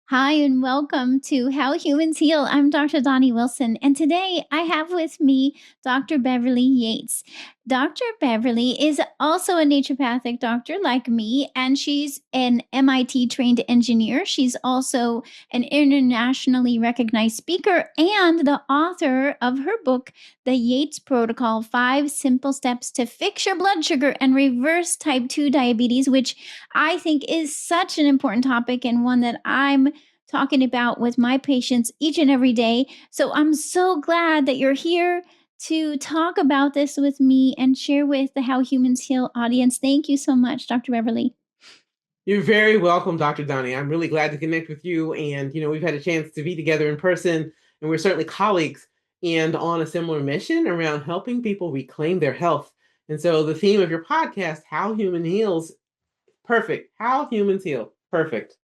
Hi, and welcome to How Humans Heal. I'm Dr. Donnie Wilson, and today I have with me Dr. Beverly Yates. Dr. Beverly is also a naturopathic doctor like me, and she's an MIT trained engineer. She's also an internationally recognized speaker and the author of her book, The Yates Protocol: 5 Simple Steps to Fix Your Blood Sugar and Reverse Type 2 Diabetes, which I think is such an important topic and one that I'm talking about with my patients each and every day. So I'm so glad that you're here to talk about this with me and share with the How Humans Heal audience. Thank you so much, Dr. Beverly. You're very welcome, Dr. Donnie. I'm really glad to connect with you. And, we've had a chance to be together in person, and we're certainly colleagues and on a similar mission around helping people reclaim their health. And so the theme of your podcast, How Human Heals, perfect. How Humans Heal, perfect.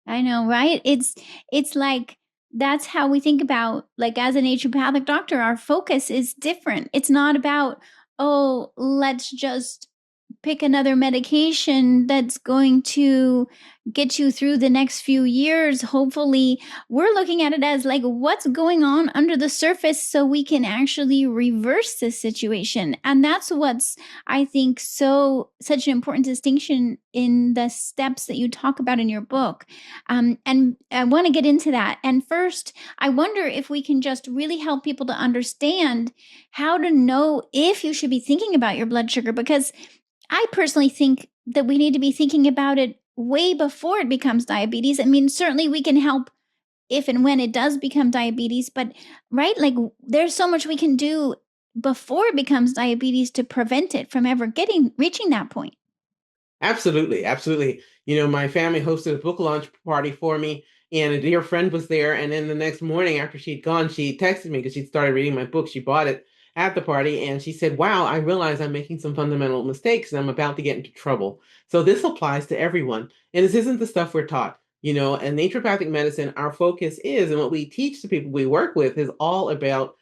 I know, right? It's like that's how we think about, like, as a naturopathic doctor, our focus is different. It's not about, oh, let's just pick another medication that's going to get you through the next few years. Hopefully, we're looking at it as like what's going on under the surface so we can actually reverse this situation. And that's what's, I think, such an important distinction in the steps that you talk about in your book. And I want to get into that. And first, I wonder if we can just really help people to understand how to know if you should be thinking about your blood sugar, because I personally think that we need to be thinking about it way before it becomes diabetes. I mean, certainly we can help if and when it does become diabetes, but right, like there's so much we can do before it becomes diabetes to prevent it from ever reaching that point. Absolutely, absolutely. My family hosted a book launch party for me, and a dear friend was there. And then the next morning, after she'd gone, she texted me because she'd started reading my book. She bought it at the party, and she said, "Wow, I realize I'm making some fundamental mistakes, and I'm about to get into trouble." So this applies to everyone, and this isn't the stuff we're taught. In naturopathic medicine, our focus is, and what we teach the people we work with is all about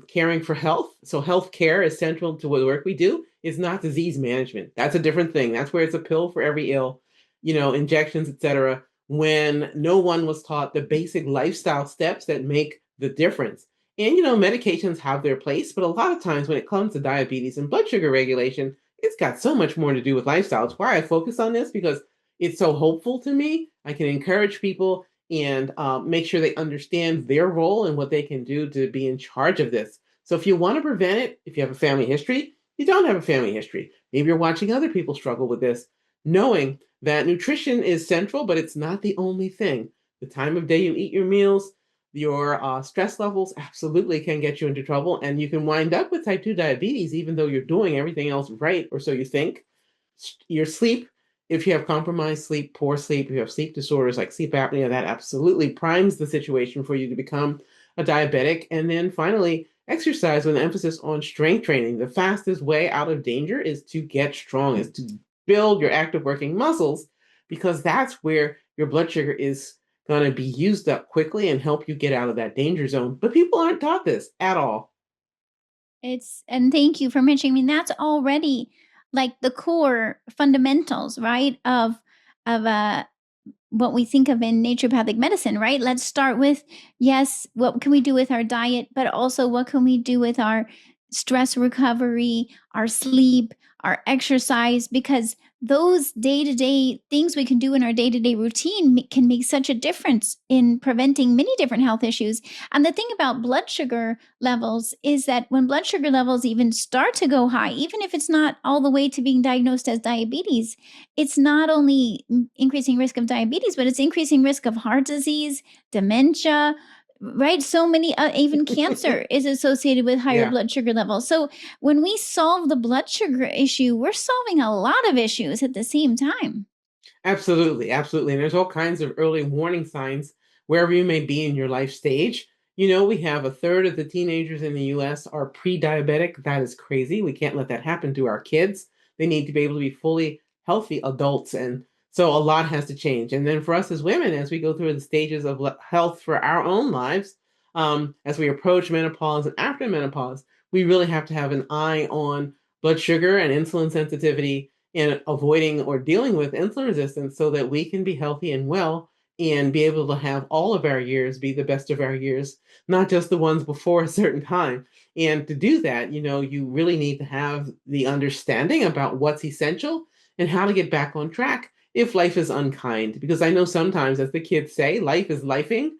caring for health. So health care is central to the work we do. It's not disease management. That's a different thing. That's where it's a pill for every ill, injections, etc. When no one was taught the basic lifestyle steps that make the difference. And medications have their place, but a lot of times when it comes to diabetes and blood sugar regulation, it's got so much more to do with lifestyle. It's why I focus on this, because it's so hopeful to me. I can encourage people and make sure they understand their role and what they can do to be in charge of this. So if you want to prevent it, if you have a family history, you don't have a family history, maybe you're watching other people struggle with this, knowing that nutrition is central, but it's not the only thing. The time of day you eat your meals, your stress levels absolutely can get you into trouble, and you can wind up with type 2 diabetes even though you're doing everything else right, or so you think. Your sleep, if you have compromised sleep, poor sleep, if you have sleep disorders like sleep apnea, that absolutely primes the situation for you to become a diabetic. And then finally, exercise with an emphasis on strength training. The fastest way out of danger is to get strong, is to build your active working muscles, because that's where your blood sugar is going to be used up quickly and help you get out of that danger zone. But people aren't taught this at all. And thank you for mentioning, I mean, that's already like the core fundamentals, right? Of what we think of in naturopathic medicine, right? Let's start with, yes, what can we do with our diet, but also what can we do with our stress recovery, our sleep, our exercise, because those day-to-day things we can do in our day-to-day routine can make such a difference in preventing many different health issues. And the thing about blood sugar levels is that when blood sugar levels even start to go high, even if it's not all the way to being diagnosed as diabetes, it's not only increasing risk of diabetes, but it's increasing risk of heart disease, dementia, right? So many, even cancer is associated with higher Yeah. blood sugar levels. So when we solve the blood sugar issue, we're solving a lot of issues at the same time. Absolutely, absolutely. And there's all kinds of early warning signs wherever you may be in your life stage. We have a third of the teenagers in the US are pre-diabetic. That is crazy. We can't let that happen to our kids. They need to be able to be fully healthy adults. And so a lot has to change. And then for us as women, as we go through the stages of health for our own lives, as we approach menopause and after menopause, we really have to have an eye on blood sugar and insulin sensitivity, and avoiding or dealing with insulin resistance so that we can be healthy and well and be able to have all of our years be the best of our years, not just the ones before a certain time. And to do that, you really need to have the understanding about what's essential and how to get back on track if life is unkind. Because I know sometimes, as the kids say, life is lifing,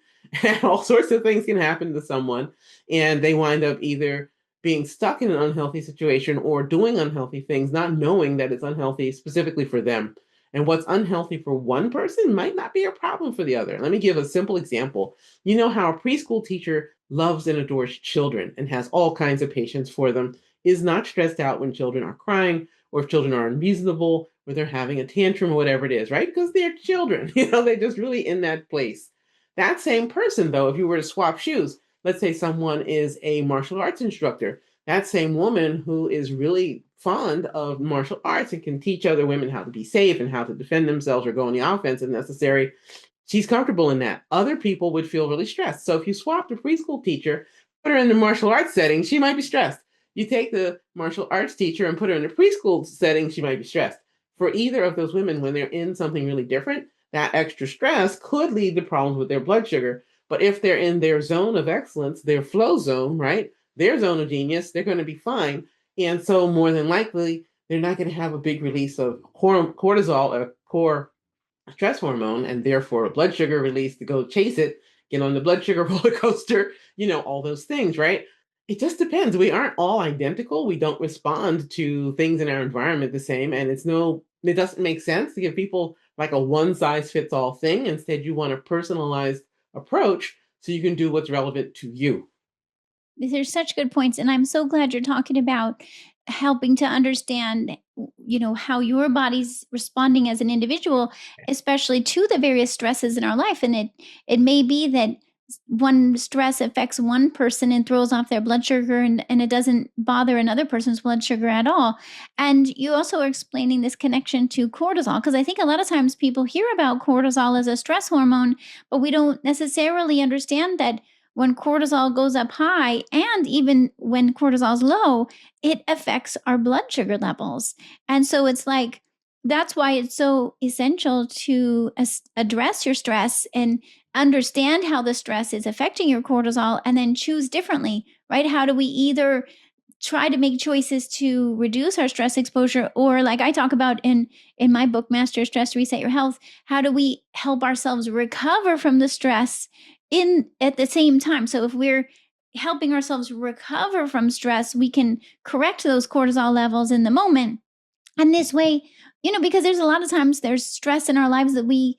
and all sorts of things can happen to someone, and they wind up either being stuck in an unhealthy situation or doing unhealthy things, not knowing that it's unhealthy specifically for them. And what's unhealthy for one person might not be a problem for the other. Let me give a simple example. You know how a preschool teacher loves and adores children and has all kinds of patience for them, is not stressed out when children are crying or if children are unreasonable or they're having a tantrum or whatever it is, right? Because they're children, they're just really in that place. That same person, though, if you were to swap shoes, let's say someone is a martial arts instructor, that same woman who is really fond of martial arts and can teach other women how to be safe and how to defend themselves or go on the offense if necessary, she's comfortable in that. Other people would feel really stressed. So if you swap the preschool teacher, put her in the martial arts setting, she might be stressed. You take the martial arts teacher and put her in the preschool setting, she might be stressed. For either of those women, when they're in something really different, that extra stress could lead to problems with their blood sugar. But if they're in their zone of excellence, their flow zone, right? Their zone of genius, they're going to be fine. And so more than likely, they're not going to have a big release of cortisol, a core stress hormone, and therefore a blood sugar release to go chase it, get on the blood sugar roller coaster, all those things, right? It just depends. We aren't all identical. We don't respond to things in our environment the same. And it doesn't make sense to give people like a one size fits all thing. Instead, you want a personalized approach so you can do what's relevant to you. These are such good points, and I'm so glad you're talking about helping to understand, how your body's responding as an individual, especially to the various stresses in our life. And it may be that one stress affects one person and throws off their blood sugar, and it doesn't bother another person's blood sugar at all. And you also are explaining this connection to cortisol, because I think a lot of times people hear about cortisol as a stress hormone, but we don't necessarily understand that when cortisol goes up high, and even when cortisol's low, it affects our blood sugar levels. And so it's like, that's why it's so essential to address your stress and understand how the stress is affecting your cortisol, and then choose differently, right? How do we either try to make choices to reduce our stress exposure, or like I talk about in my book, Master Stress, Reset Your Health, how do we help ourselves recover from the stress in at the same time? So if we're helping ourselves recover from stress, we can correct those cortisol levels in the moment. And this way, because there's a lot of times there's stress in our lives that we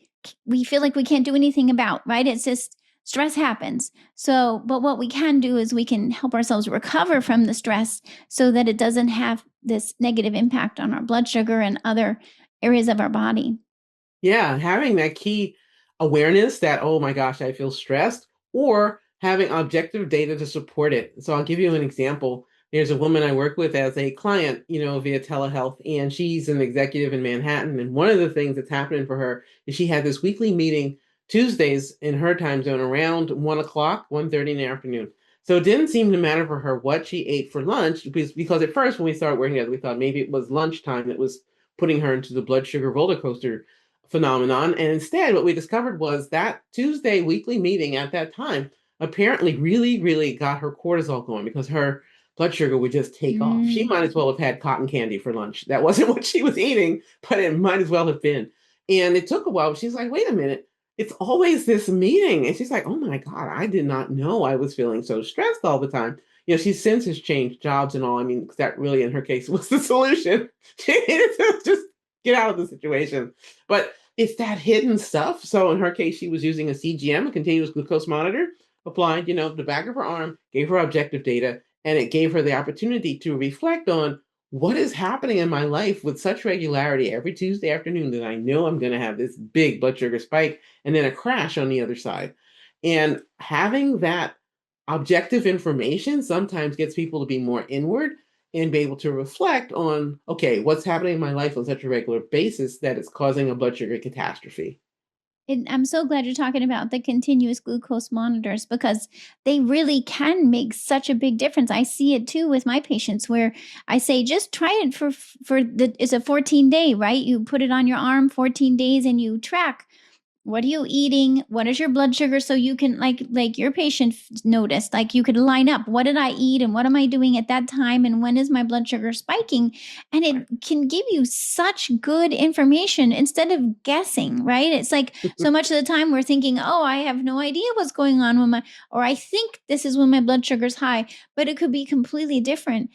feel like we can't do anything about, right? It's just stress happens. So, but what we can do is we can help ourselves recover from the stress so that it doesn't have this negative impact on our blood sugar and other areas of our body. Yeah, having that key awareness that, oh my gosh, I feel stressed, or having objective data to support it. So I'll give you an example. There's a woman I work with as a client, via telehealth, and she's an executive in Manhattan. And one of the things that's happening for her is she had this weekly meeting Tuesdays in her time zone around 1 o'clock, 1:30 in the afternoon. So it didn't seem to matter for her what she ate for lunch, because at first when we started working together, we thought maybe it was lunchtime that was putting her into the blood sugar roller coaster phenomenon. And instead, what we discovered was that Tuesday weekly meeting at that time apparently really, really got her cortisol going, because her blood sugar would just take off. She might as well have had cotton candy for lunch. That wasn't what she was eating, but it might as well have been. And it took a while. She's like, wait a minute. It's always this meeting. And she's like, oh my God, I did not know I was feeling so stressed all the time. She's since has changed jobs and all. I mean, that really, in her case, was the solution. She needed to just get out of the situation. But it's that hidden stuff. So in her case, she was using a CGM, a continuous glucose monitor, applied, the back of her arm, gave her objective data, and it gave her the opportunity to reflect on what is happening in my life with such regularity every Tuesday afternoon that I know I'm going to have this big blood sugar spike and then a crash on the other side. And having that objective information sometimes gets people to be more inward and be able to reflect on, okay, what's happening in my life on such a regular basis that it's causing a blood sugar catastrophe. And I'm so glad you're talking about the continuous glucose monitors, because they really can make such a big difference. I see it too with my patients, where I say, just try it it's a 14-day, right? You put it on your arm 14 days and you track what are you eating? What is your blood sugar? So you can like your patient noticed, like you could line up, what did I eat and what am I doing at that time and when is my blood sugar spiking? And it can give you such good information instead of guessing, right? It's like so much of the time we're thinking, oh, I have no idea what's going on with my, or I think this is when my blood sugar's high, but it could be completely different.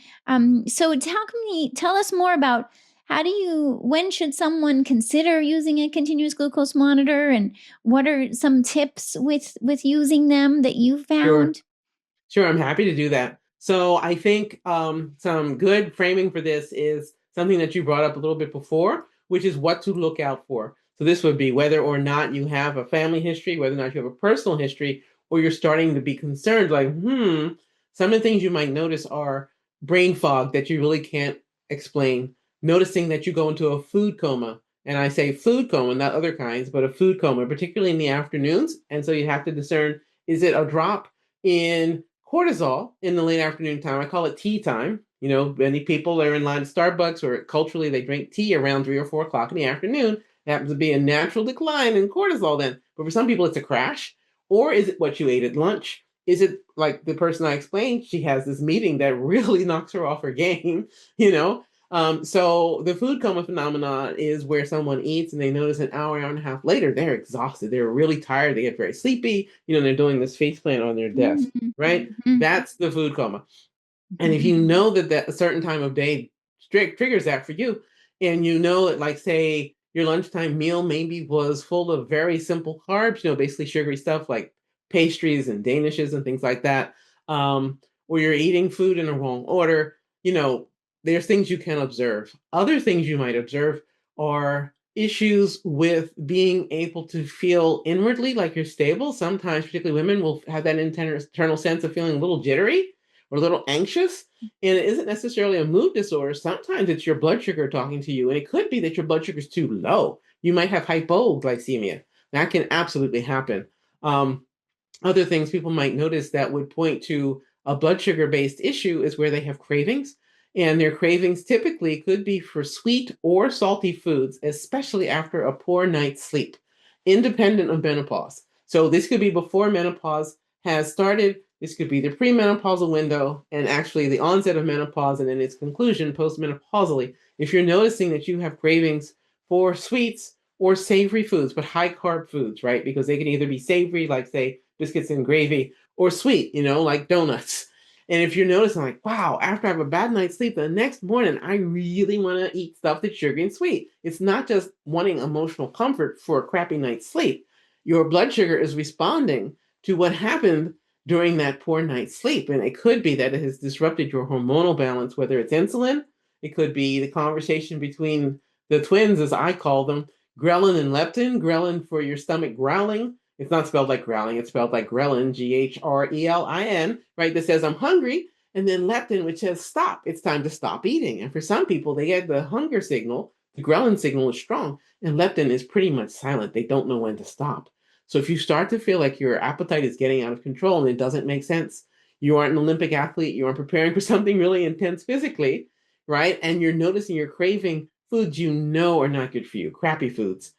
So tell us more about when should someone consider using a continuous glucose monitor, and what are some tips with using them that you Sure. found? Sure, I'm happy to do that. So I think some good framing for this is something that you brought up a little bit before, which is what to look out for. So this would be whether or not you have a family history, whether or not you have a personal history, or you're starting to be concerned, like, some of the things you might notice are brain fog that you really can't explain, noticing that you go into a food coma. And I say food coma, not other kinds, but a food coma, particularly in the afternoons. And so you have to discern, is it a drop in cortisol in the late afternoon time? I call it tea time. You know, many people are in line at Starbucks, or culturally they drink tea around 3 or 4 o'clock in the afternoon. It happens to be a natural decline in cortisol then. But for some people, it's a crash. Or is it what you ate at lunch? Is it like the person I explained? She has this meeting that really knocks her off her game, you know? So the food coma phenomenon is where someone eats and they notice an hour and a half later, they're exhausted. They're really tired. They get very sleepy. You know, they're doing this face plant on their desk, right? Mm-hmm. That's the food coma. And if you know that a certain time of day triggers that for you, and you know that, like, say, your lunchtime meal maybe was full of very simple carbs, you know, basically sugary stuff like pastries and danishes and things like that, or you're eating food in the wrong order, you know, there's things you can observe. Other things you might observe are issues with being able to feel inwardly like you're stable. Sometimes, particularly women, will have that internal sense of feeling a little jittery or a little anxious. And it isn't necessarily a mood disorder. Sometimes it's your blood sugar talking to you. And it could be that your blood sugar is too low. You might have hypoglycemia. That can absolutely happen. Um, Other things people might notice that would point to a blood sugar based issue is where they have cravings. And their cravings typically could be for sweet or salty foods, especially after a poor night's sleep, independent of menopause. So this could be before menopause has started. This could be the premenopausal window and actually the onset of menopause and then its conclusion postmenopausally. If you're noticing that you have cravings for sweets or savory foods, but high carb foods, right? Because they can either be savory, like say biscuits and gravy, or sweet, you know, like donuts. And if you're noticing, like, wow, after I have a bad night's sleep, the next morning I really want to eat stuff that's sugary and sweet. It's not just wanting emotional comfort for a crappy night's sleep. Your blood sugar is responding to what happened during that poor night's sleep. And it could be that it has disrupted your hormonal balance, whether it's insulin, it could be the conversation between the twins, as I call them, ghrelin and leptin. Ghrelin for your stomach growling. It's not spelled like growling, it's spelled like ghrelin, Ghrelin, right? That says I'm hungry. And then leptin, which says stop. It's time to stop eating. And for some people, they get the hunger signal. The ghrelin signal is strong, and leptin is pretty much silent. They don't know when to stop. So if you start to feel like your appetite is getting out of control and it doesn't make sense, you aren't an Olympic athlete, you aren't preparing for something really intense physically, right? And you're noticing you're craving foods you know are not good for you, crappy foods.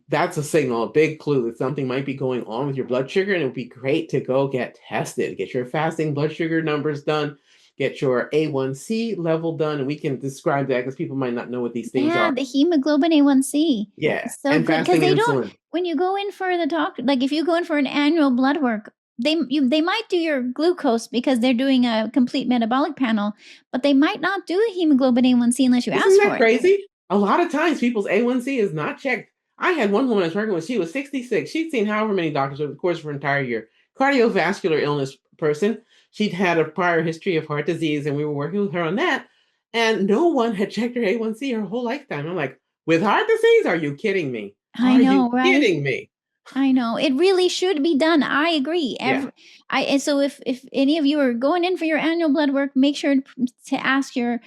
That's a signal, a big clue that something might be going on with your blood sugar, and it would be great to go get tested, get your fasting blood sugar numbers done, get your A1C level done, and we can describe that because people might not know what these things Yeah, are. the hemoglobin A1C Yeah, is so and good because fasting they don't. insulin. When you go in for the doctor, like if you go in for an annual blood work, they might do your glucose because they're doing a complete metabolic panel, but they might not do a hemoglobin A1C unless you Isn't ask that for it. crazy? A lot of times people's A1C is not checked. I had one woman I was working with, she was 66. She'd seen however many doctors over the course of her entire year. Cardiovascular illness person. She'd had a prior history of heart disease, and we were working with her on that. And no one had checked her A1C her whole lifetime. I'm like, with heart disease? Are you kidding me? I Are you know, right? kidding me? I know. It really should be done. I agree. Yeah. And so if any of you are going in for your annual blood work, make sure to ask your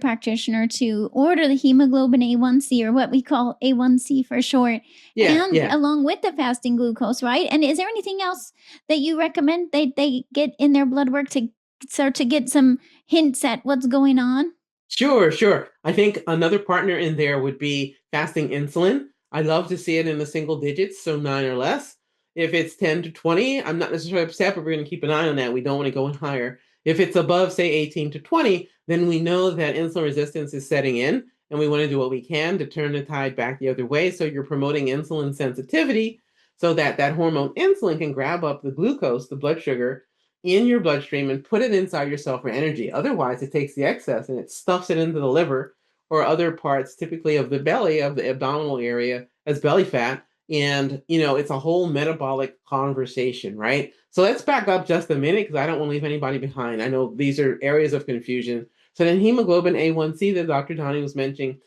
practitioner to order the hemoglobin A1C, or what we call A1C for short, Yeah. and Yeah. along with the fasting glucose, right? And is there anything else that you recommend they get in their blood work to start to get some hints at what's going on? Sure, sure. I think another partner in there would be fasting insulin. I love to see it in the single digits, so 9 or less. If it's 10 to 20, I'm not necessarily upset, but we're going to keep an eye on that. We don't want to go in higher. If it's above, say, 18 to 20, then we know that insulin resistance is setting in, and we want to do what we can to turn the tide back the other way. So you're promoting insulin sensitivity so that that hormone insulin can grab up the glucose, the blood sugar, in your bloodstream and put it inside your cell for energy. Otherwise, it takes the excess and it stuffs it into the liver or other parts, typically of the belly, of the abdominal area, as belly fat. And, it's a whole metabolic conversation, right? So let's back up just a minute because I don't want to leave anybody behind. I know these are areas of confusion. So then hemoglobin A1C that Dr. Donnie was mentioning,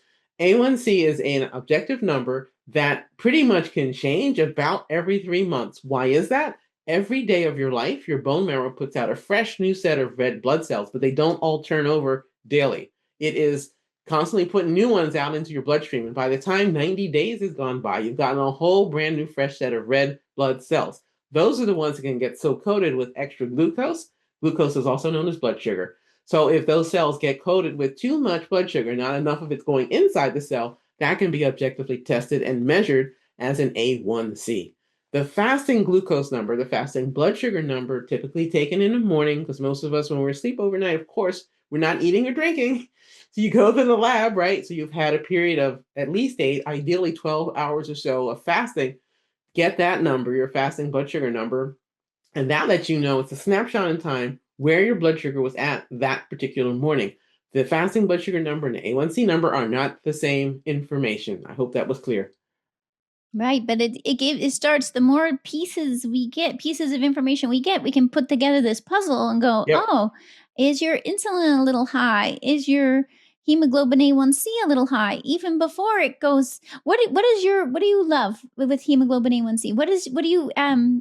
A1C is an objective number that pretty much can change about every 3 months. Why is that? Every day of your life, your bone marrow puts out a fresh new set of red blood cells, but they don't all turn over daily. It is constantly putting new ones out into your bloodstream. And by the time 90 days has gone by, you've gotten a whole brand new fresh set of red blood cells. Those are the ones that can get so coated with extra glucose. Glucose is also known as blood sugar. So if those cells get coated with too much blood sugar, not enough of it's going inside the cell, that can be objectively tested and measured as an A1C. The fasting glucose number, the fasting blood sugar number, typically taken in the morning, because most of us, when we're asleep overnight, of course, we're not eating or drinking. So you go to the lab, right? So you've had a period of at least 8, ideally 12 hours or so of fasting. Get that number, your fasting blood sugar number, and that lets you know it's a snapshot in time where your blood sugar was at that particular morning. The fasting blood sugar number and the A1C number are not the same information. I hope that was clear. Right, but it starts, the more pieces we get, pieces of information we get, we can put together this puzzle and go, Yep. oh, is your insulin a little high? Is your hemoglobin A1C a little high? Even before it goes, what do you love with hemoglobin A1C? What are you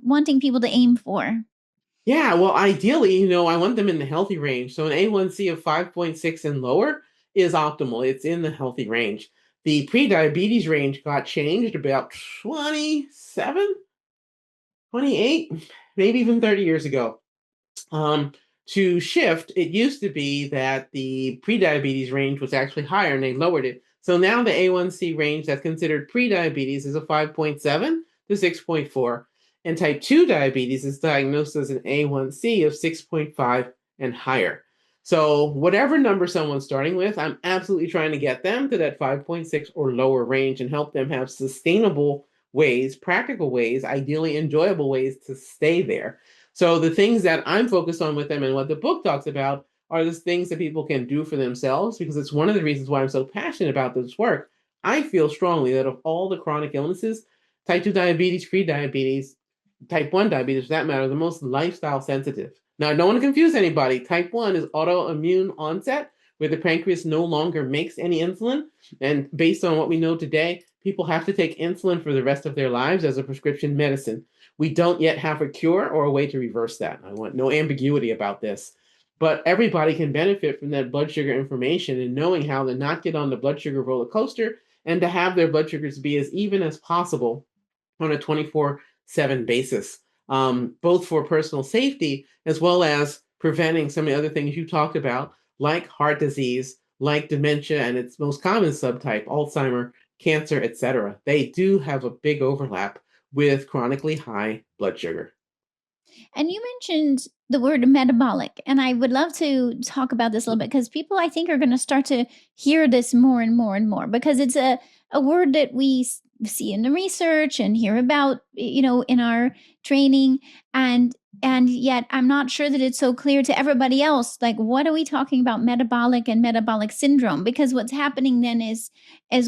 wanting people to aim for? Yeah, well, ideally, I want them in the healthy range. So an A1C of 5.6 and lower is optimal. It's in the healthy range. The pre-diabetes range got changed about 27, 28, maybe even 30 years ago. Um, to shift, it used to be that the pre-diabetes range was actually higher and they lowered it. So now the A1C range that's considered pre-diabetes is a 5.7 to 6.4, and type 2 diabetes is diagnosed as an A1C of 6.5 and higher. So whatever number someone's starting with, I'm absolutely trying to get them to that 5.6 or lower range and help them have sustainable ways, practical ways, ideally enjoyable ways to stay there. So the things that I'm focused on with them and what the book talks about are the things that people can do for themselves, because it's one of the reasons why I'm so passionate about this work. I feel strongly that of all the chronic illnesses, type 2 diabetes, pre-diabetes, type 1 diabetes, for that matter, the most lifestyle sensitive. Now, I don't want to confuse anybody. Type 1 is autoimmune onset, where the pancreas no longer makes any insulin. And based on what we know today, people have to take insulin for the rest of their lives as a prescription medicine. We don't yet have a cure or a way to reverse that. I want no ambiguity about this. But everybody can benefit from that blood sugar information and knowing how to not get on the blood sugar roller coaster and to have their blood sugars be as even as possible on a 24/7 basis, both for personal safety as well as preventing some of the other things you talked about, like heart disease, like dementia, and its most common subtype, Alzheimer, cancer, etc. They do have a big overlap with chronically high blood sugar. And you mentioned the word metabolic, and I would love to talk about this a little bit because people, I think, are going to start to hear this more and more and more, because it's a word that we see in the research and hear about, in our training, and yet I'm not sure that it's so clear to everybody else. Like, what are we talking about, metabolic and metabolic syndrome? Because what's happening then is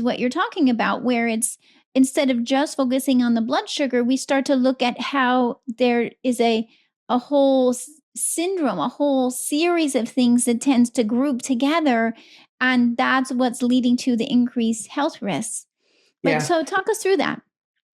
what you're talking about, where it's, instead of just focusing on the blood sugar, we start to look at how there is a whole syndrome, a whole series of things that tends to group together, and that's what's leading to the increased health risks. But Yeah, so talk us through that.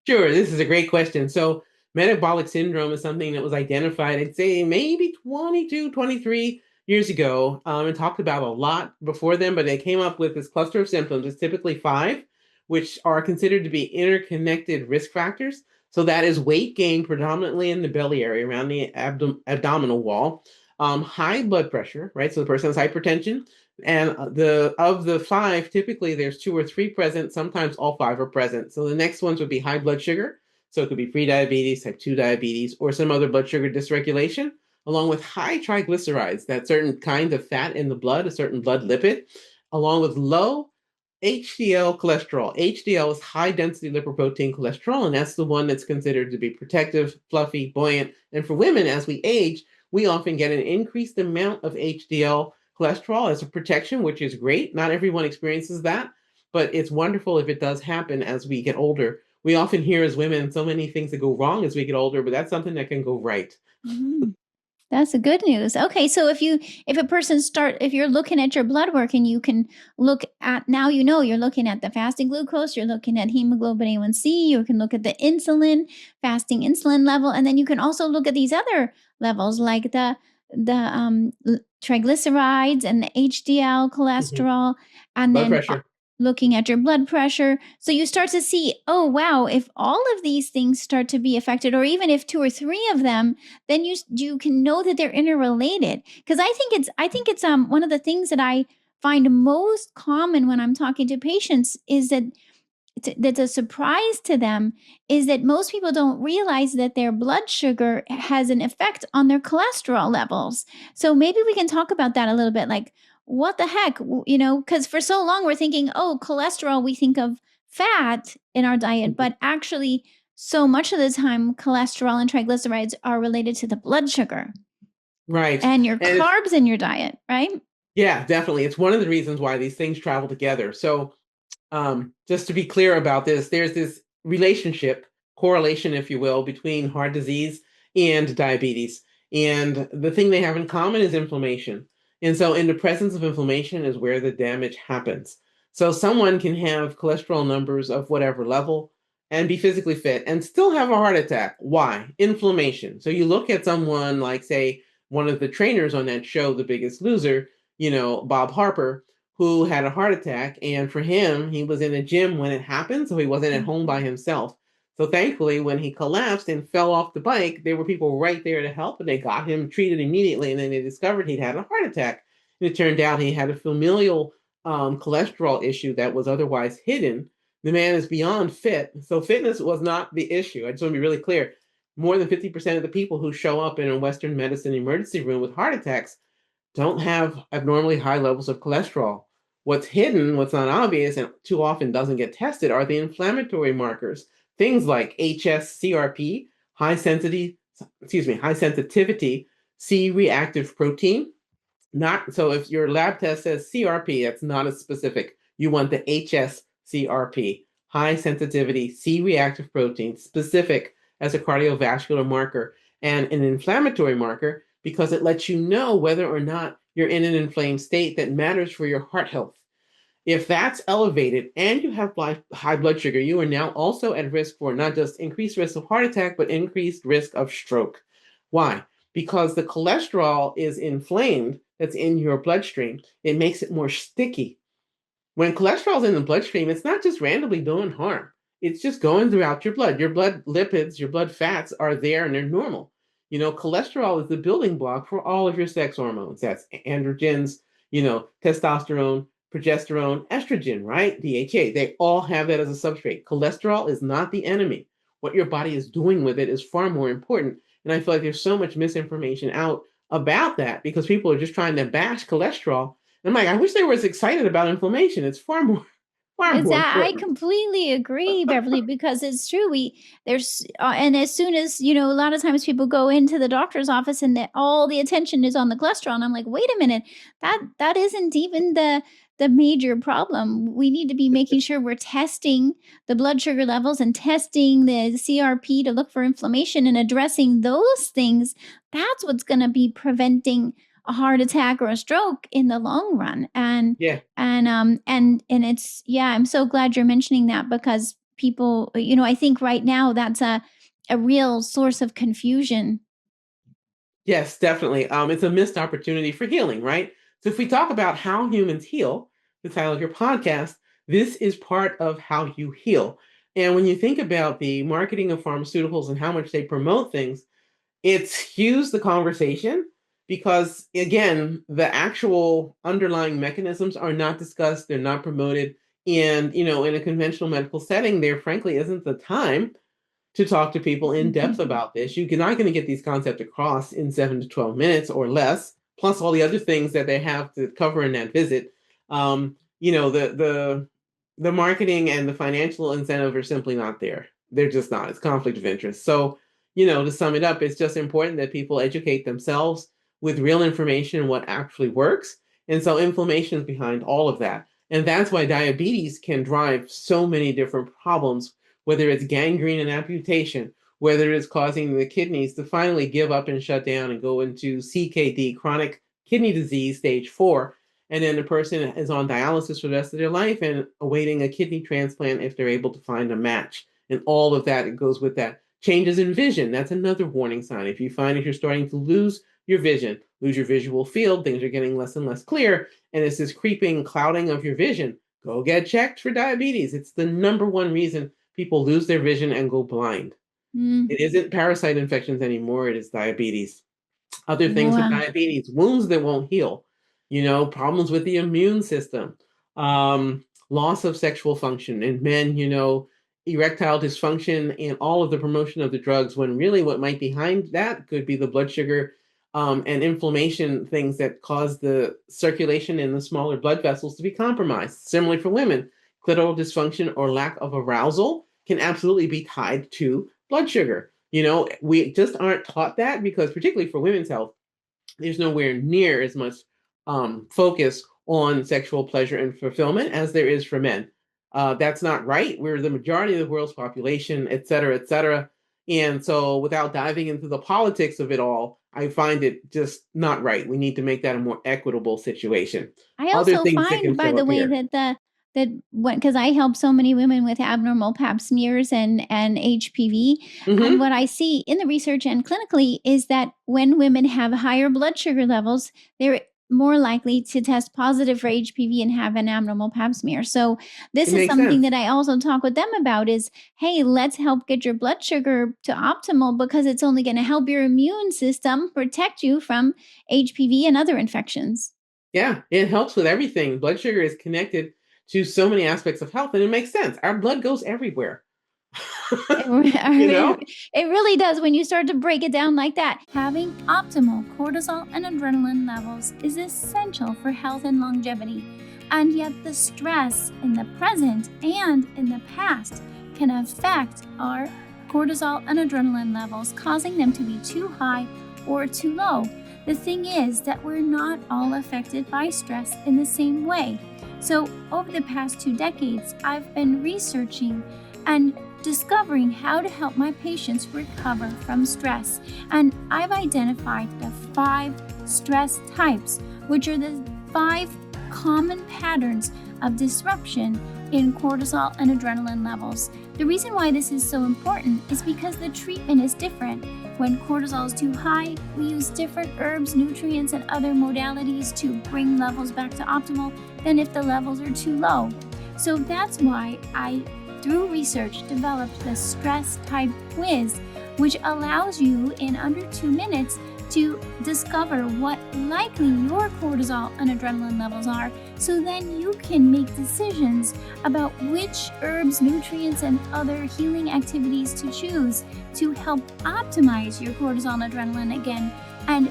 sure. This is a great question. So, metabolic syndrome is something that was identified, I'd say, maybe 22, 23 years ago, and talked about a lot before then, but they came up with this cluster of symptoms. It's typically 5, which are considered to be interconnected risk factors. So, that is weight gain predominantly in the belly area around the abdominal wall, high blood pressure, right? So, the person has hypertension, And the of the five, typically there's two or three present. Sometimes all five are present. So the next ones would be high blood sugar. So it could be pre-diabetes, type 2 diabetes, or some other blood sugar dysregulation, along with high triglycerides, that certain kind of fat in the blood, a certain blood lipid, along with low HDL cholesterol. HDL is high density lipoprotein cholesterol, and that's the one that's considered to be protective, fluffy, buoyant. And for women, as we age, we often get an increased amount of HDL cholesterol as a protection, which is great. Not everyone experiences that, but it's wonderful if it does happen as we get older. We often hear as women so many things that go wrong as we get older, but that's something that can go right. Mhm. That's the good news. Okay, so if you're looking at your blood work and you can look at, now you're looking at the fasting glucose, you're looking at hemoglobin A1C, you can look at the insulin, fasting insulin level, and then you can also look at these other levels like the triglycerides and the HDL Mhm. cholesterol, and Blood then pressure. looking at your blood pressure. So you start to see, oh wow, if all of these things start to be affected, or even if two or three of them, then you can know that they're interrelated. Because I think it's one of the things that I find most common when I'm talking to patients is that that's a surprise to them is that most people don't realize that their blood sugar has an effect on their cholesterol levels. So maybe we can talk about that a little bit, like what the heck, because for so long we're thinking, oh, cholesterol, we think of fat in our diet, Mhm. but actually so much of the time cholesterol and triglycerides are related to the blood sugar Right. and your And it's, carbs in your diet, right? yeah, definitely. It's one of the reasons why these things travel together. So just to be clear about this, there's this relationship, correlation, if you will, between heart disease and diabetes. And the thing they have in common is inflammation. And so, in the presence of inflammation is where the damage happens. So, someone can have cholesterol numbers of whatever level and be physically fit and still have a heart attack. Why? Inflammation. So, you look at someone like, say, one of the trainers on that show, The Biggest Loser, Bob Harper, who had a heart attack. And for him, he was in the gym when it happened, so he wasn't at home by Mhm. himself. So thankfully, when he collapsed and fell off the bike, there were people right there to help, and they got him treated immediately. And then they discovered he'd had a heart attack. And it turned out he had a familial cholesterol issue that was otherwise hidden. The man is beyond fit. So fitness was not the issue. I just want to be really clear. More than 50% of the people who show up in a Western medicine emergency room with heart attacks don't have abnormally high levels of cholesterol. What's hidden, what's not obvious, and too often doesn't get tested are the inflammatory markers. Things like HSCRP, high sensitivity C-reactive protein. Not so if your lab test says CRP, that's not as specific. You want the HSCRP, high sensitivity C-reactive protein, specific as a cardiovascular marker and an inflammatory marker because it lets you know whether or not you're in an inflamed state that matters for your heart health. If that's elevated and you have high blood sugar, you are now also at risk for not just increased risk of heart attack, but increased risk of stroke. Why? Because the cholesterol is inflamed that's in your bloodstream. It makes it more sticky. When cholesterol is in the bloodstream, it's not just randomly doing harm. It's just going throughout your blood. Your blood lipids, your blood fats are there and they're normal. Cholesterol is the building block for all of your sex hormones. That's androgens, testosterone, progesterone, estrogen, right? DHA. They all have that as a substrate. Cholesterol is not the enemy. What your body is doing with it is far more important. And I feel like there's so much misinformation out about that because people are just trying to bash cholesterol. I'm like, I wish they were as excited about inflammation. It's far Is more that I important. completely agree, Beverly, because it's true. And as soon as, a lot of times people go into the doctor's office and all the attention is on the cholesterol. And I'm like, wait a minute, that isn't even the major problem. We need to be making sure we're testing the blood sugar levels and testing the CRP to look for inflammation and addressing those things. That's what's going to be preventing a heart attack or a stroke in the long run. And Yeah. it's, yeah, I'm so glad you're mentioning that because people, I think right now that's a real source of confusion. Yes, definitely. It's a missed opportunity for healing, right? So if we talk about how humans heal, the title of your podcast, this is part of how you heal. And when you think about the marketing of pharmaceuticals and how much they promote things, it skews the conversation because again, the actual underlying mechanisms are not discussed, they're not promoted. And, in a conventional medical setting, there frankly isn't the time to talk to people in depth about this. You're not going to get these concepts across in 7 to 12 minutes or less, plus all the other things that they have to cover in that visit. The marketing and the financial incentive are simply not there. They're just not. It's conflict of interest. So, to sum it up, it's just important that people educate themselves with real information what actually works. And so inflammation is behind all of that. And that's why diabetes can drive so many different problems, whether it's gangrene and amputation, whether it's causing the kidneys to finally give up and shut down and go into CKD, chronic kidney disease, stage 4. And then the person is on dialysis for the rest of their life and awaiting a kidney transplant if they're able to find a match. And all of that, it goes with that. Changes in vision, that's another warning sign. If you find that you're starting to lose your vision, lose your visual field, things are getting less and less clear, and it's this creeping clouding of your vision, go get checked for diabetes. It's the number one reason people lose their vision and go blind. It isn't parasite infections anymore, it is diabetes. Other things with Wow. diabetes, wounds that won't heal, problems with the immune system, loss of sexual function in men, erectile dysfunction, and all of the promotion of the drugs, when really what might be behind that could be the blood sugar and inflammation, things that cause the circulation in the smaller blood vessels to be compromised. Similarly for women, clitoral dysfunction or lack of arousal can absolutely be tied to blood sugar. We just aren't taught that because, particularly for women's health, there's nowhere near as much focus on sexual pleasure and fulfillment as there is for men. That's not right. We're the majority of the world's population, et cetera, et cetera. And so, without diving into the politics of it all, I find it just not right. We need to make that a more equitable situation. I Other also things that find, can by show the up way, here. that when, because I help so many women with abnormal pap smears and HPV, and Mm-hmm. what I see in the research and clinically is that when women have higher blood sugar levels, they're more likely to test positive for HPV and have an abnormal pap smear. So It this is makes something sense. that I also talk with them about is, hey, let's help get your blood sugar to optimal because it's only going to help your immune system protect you from HPV and other infections. Yeah, it helps with everything. Blood sugar is connected to so many aspects of health, and it makes sense. Our blood goes everywhere. you know? It really does when you start to break it down like that. Having optimal cortisol and adrenaline levels is essential for health and longevity. And yet, the stress in the present and in the past can affect our cortisol and adrenaline levels, causing them to be too high or too low. The thing is that we're not all affected by stress in the same way. So, over the past 2 decades, I've been researching and discovering how to help my patients recover from stress. And I've identified the 5 stress types, which are the 5 common patterns of disruption in cortisol and adrenaline levels. The reason why this is so important is because the treatment is different. When cortisol is too high, we use different herbs, nutrients, and other modalities to bring levels back to optimal than if the levels are too low. So that's why I, through research, developed the stress type quiz, which allows you in under 2 minutes to discover what likely your cortisol and adrenaline levels are, so then you can make decisions about which herbs, nutrients, and other healing activities to choose to help optimize your cortisol and adrenaline again and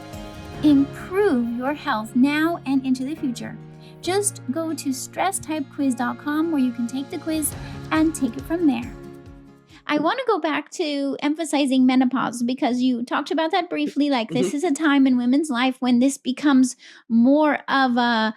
improve your health now and into the future. Just go to stresstypequiz.com where you can take the quiz and take it from there. I want to go back to emphasizing menopause because you talked about that briefly. Like, this is a time in women's life when this becomes more of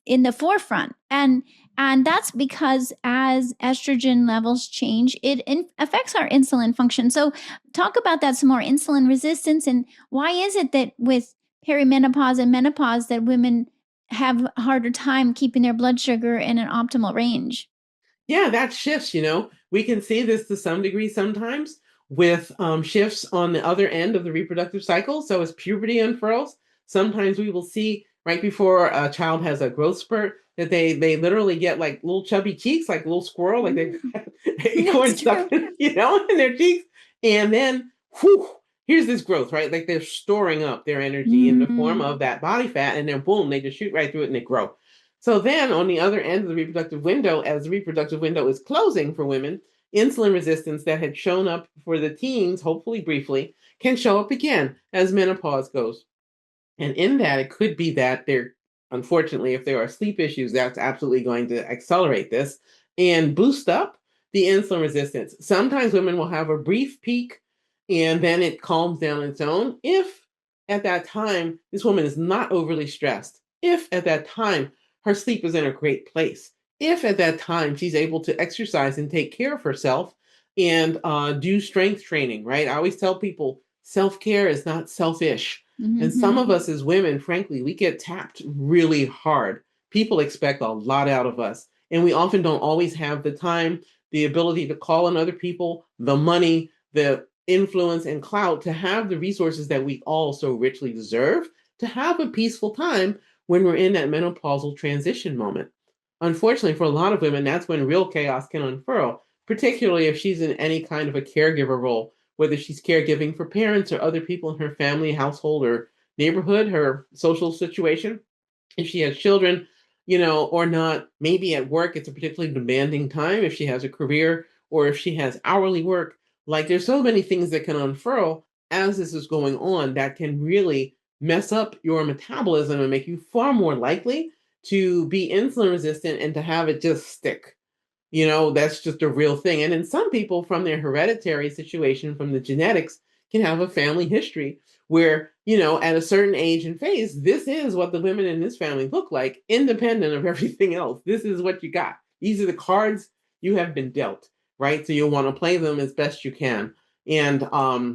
in the forefront, and that's because as estrogen levels change, it affects our insulin function. So, talk about that some more. Insulin resistance, and why is it that with perimenopause and menopause that women have a harder time keeping their blood sugar in an optimal range? Yeah, that shifts, We can see this to some degree sometimes with shifts on the other end of the reproductive cycle. So as puberty unfurls, sometimes we will see right before a child has a growth spurt that they literally get like little chubby cheeks, like a little squirrel, like they've got acorn That's stuck, true. in their cheeks. And then, whew, here's this growth, right? Like they're storing up their energy in the form Mm. of that body fat, and then boom, they just shoot right through it and they grow. So then on the other end of the reproductive window, as the reproductive window is closing for women, insulin resistance that had shown up for the teens, hopefully briefly, can show up again as menopause goes. And in that, it could be that there, unfortunately, if there are sleep issues, that's absolutely going to accelerate this and boost up the insulin resistance. Sometimes women will have a brief peak and then it calms down on its own. If at that time, this woman is not overly stressed, if at that time her sleep is in a great place, if at that time she's able to exercise and take care of herself and do strength training, right? I always tell people self care is not selfish, and some of Mm-hmm. us as women, frankly, we get tapped really hard. People expect a lot out of us. And we often don't always have the time, the ability to call on other people, the money, the influence and clout to have the resources that we all so richly deserve to have a peaceful time when we're in that menopausal transition moment. Unfortunately, for a lot of women, that's when real chaos can unfurl, particularly if she's in any kind of a caregiver role, whether she's caregiving for parents or other people in her family, household, or neighborhood, her social situation. If she has children, or not, maybe at work, it's a particularly demanding time if she has a career or if she has hourly work. Like there's so many things that can unfurl as this is going on that can really mess up your metabolism and make you far more likely to be insulin resistant and to have it just stick. That's just a real thing. And in some people, from their hereditary situation, from the genetics, can have a family history where, at a certain age and phase, this is what the women in this family look like, independent of everything else. This is what you got. These are the cards you have been dealt, right? So you'll want to play them as best you can. And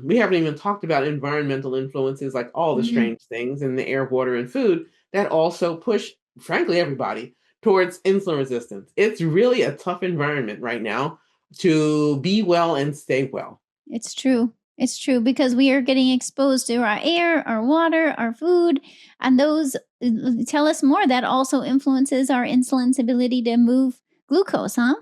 we haven't even talked about environmental influences like all the Mm-hmm. strange things in the air, water, and food that also push, frankly, everybody towards insulin resistance. It's really a tough environment right now to be well and stay well. It's true. It's true because we are getting exposed to our air, our water, our food, and those tell us more. That also influences our insulin's ability to move glucose, huh?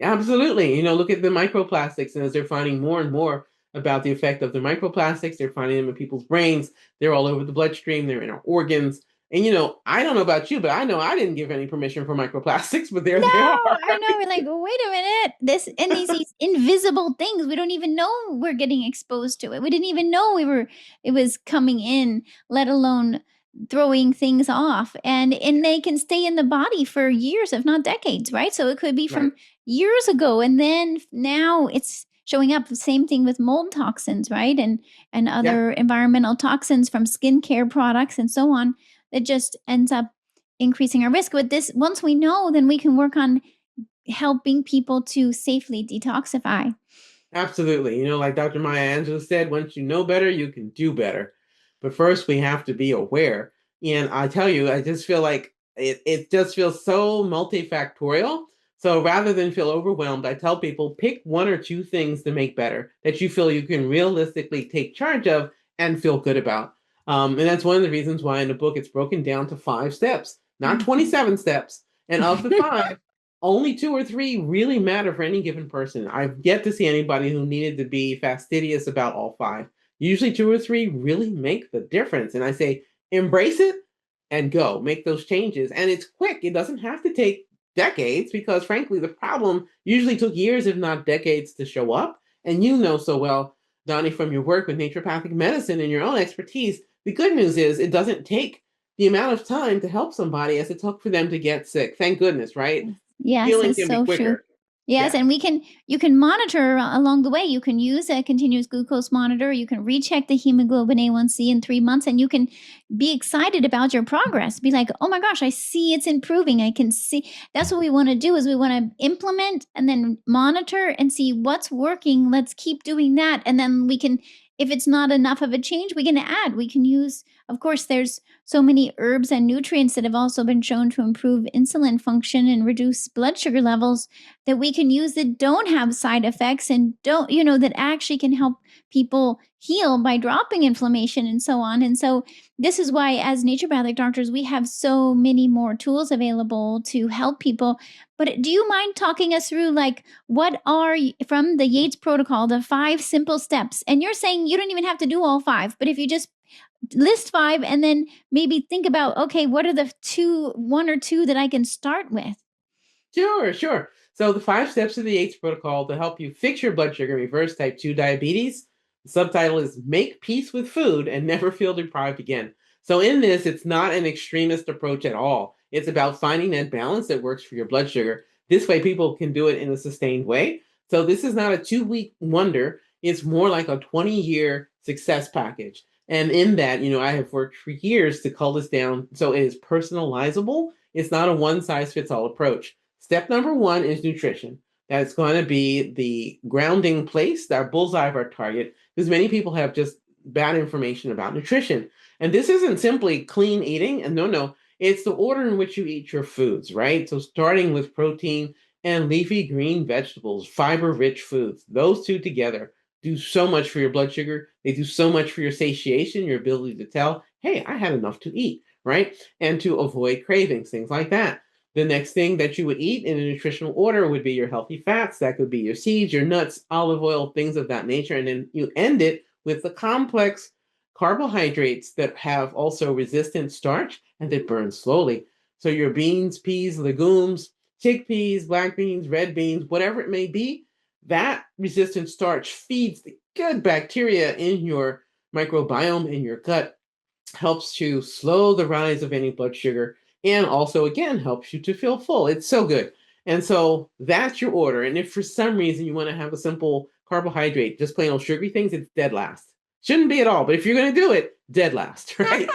Absolutely. Look at the microplastics, and as they're finding more and more about the effect of the microplastics, they're finding them in people's brains. They're all over the bloodstream, they're in our organs. And I don't know about you, but I know I didn't give any permission for microplastics, but there No, they are. I know. We're like, wait a minute. This and these invisible things we don't even know we're getting exposed to it. We didn't even know it was coming in, let alone throwing things off. And they can stay in the body for years, if not decades, right? So it could be Right. from years ago, and then now it's showing up. Same thing with mold toxins, right? And Yeah. other environmental toxins from skincare products and so on. That just ends up increasing our risk. But this, once we know, then we can work on helping people to safely detoxify. Absolutely. Like Dr. Maya Angelou said, once you know better, you can do better. But first, we have to be aware. And I tell you, I just feel like it just feels so multifactorial. So rather than feel overwhelmed, I tell people pick one or two things to make better that you feel you can realistically take charge of and feel good about. And that's one of the reasons why in the book it's broken down to 5 steps, not Mm-hmm. 27 steps. And of the five, only two or three really matter for any given person. I've yet to see anybody who needed to be fastidious about all five. Usually, two or three really make the difference. And I say, embrace it and go make those changes. And it's quick, it doesn't have to take decades because, frankly, the problem usually took years, if not decades, to show up. And you know so well, Donnie, from your work with naturopathic medicine and your own expertise, the good news is it doesn't take the amount of time to help somebody as it took for them to get sick. Thank goodness, right? Yes, Healing that's can be so true. quicker. Yes, Yeah. and you can monitor along the way. You can use a continuous glucose monitor. You can recheck the hemoglobin A1C in 3 months, and you can be excited about your progress. Be like, oh my gosh, I see it's improving. I can see. That's what we want to do. Is we want to implement and then monitor and see what's working. Let's keep doing that, and then we can. If it's not enough of a change, we can add. We can use. Of course, there's so many herbs and nutrients that have also been shown to improve insulin function and reduce blood sugar levels that we can use that don't have side effects and don't, that actually can help people heal by dropping inflammation and so on. And so this is why, as naturopathic doctors, we have so many more tools available to help people. But do you mind talking us through, like, what are, from the Yates Protocol, the 5 simple steps? And you're saying you don't even have to do all 5, but if you just list 5 and then maybe think about, okay, what are the 1 or 2 that I can start with? Sure, sure. So the 5 steps of the Yates Protocol to help you fix your blood sugar and reverse type 2 diabetes. The subtitle is Make Peace with Food and Never Feel Deprived Again. So in this, it's not an extremist approach at all. It's about finding that balance that works for your blood sugar. This way, people can do it in a sustained way. So this is not a 2-week wonder. It's more like a 20-year success package. And in that, I have worked for years to cull this down so it is personalizable. It's not a one-size-fits-all approach. Step number 1 is nutrition. That's going to be the grounding place, our bullseye of our target, because many people have just bad information about nutrition. And this isn't simply clean eating. And no, it's the order in which you eat your foods, right? So starting with protein and leafy green vegetables, fiber-rich foods, those two together do so much for your blood sugar. They do so much for your satiation, your ability to tell, hey, I had enough to eat, right? And to avoid cravings, things like that. The next thing that you would eat in a nutritional order would be your healthy fats. That could be your seeds, your nuts, olive oil, things of that nature. And then you end it with the complex carbohydrates that have also resistant starch and that burn slowly. So your beans, peas, legumes, chickpeas, black beans, red beans, whatever it may be, that resistant starch feeds the good bacteria in your microbiome in your gut, helps to slow the rise of any blood sugar, and also, again, helps you to feel full. It's so good. And so that's your order. And if for some reason you want to have a simple carbohydrate, just plain old sugary things, it's dead last. Shouldn't be at all. But if you're going to do it, dead last, right?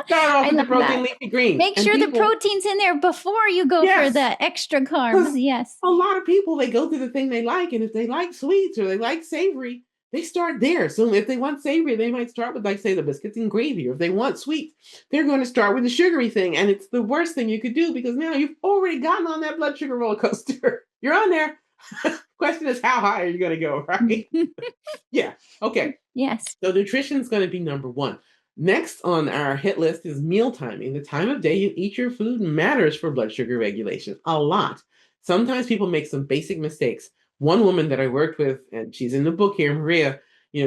Start off I with the love protein, that. leafy greens. Make And sure the people, protein's in there before you go for yes, the extra carbs. because Yes. a lot of people, they go through the thing they like. And if they like sweets or they like savory, they start there. So if they want savory, they might start with, like, say, the biscuits and gravy. Or if they want sweet, they're going to start with the sugary thing. And it's the worst thing you could do because now you've already gotten on that blood sugar roller coaster. You're on there. Question is, how high are you going to go, right? Yeah. Okay. Yes. So nutrition is going to be number 1. Next on our hit list is meal timing. The time of day you eat your food matters for blood sugar regulation a lot. Sometimes people make some basic mistakes. One woman that I worked with, and she's in the book here, Maria,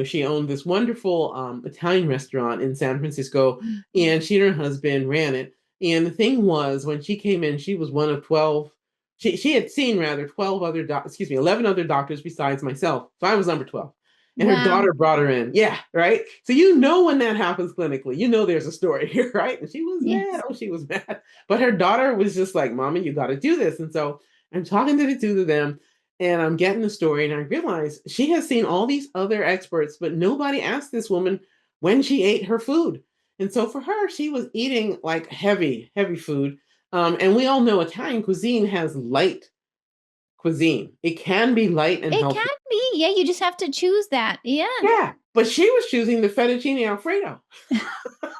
she owned this wonderful Italian restaurant in San Francisco, and she and her husband ran it. And the thing was, when she came in, she was one of 12. She had seen rather 12 other 11 other doctors besides myself. So I was number 12. And her Wow. daughter brought her in. Yeah, right. So when that happens clinically, there's a story here, right? And she was mad. Yes. Oh, she was mad. But her daughter was just like, Mommy, you got to do this. And so I'm talking to the two of them and I'm getting the story. And I realize she has seen all these other experts, but nobody asked this woman when she ate her food. And so for her, she was eating like heavy, heavy food. And we all know Italian cuisine has light cuisine. It can be light and It healthy. can be. Yeah, you just have to choose that. Yeah. Yeah, but she was choosing the fettuccine alfredo.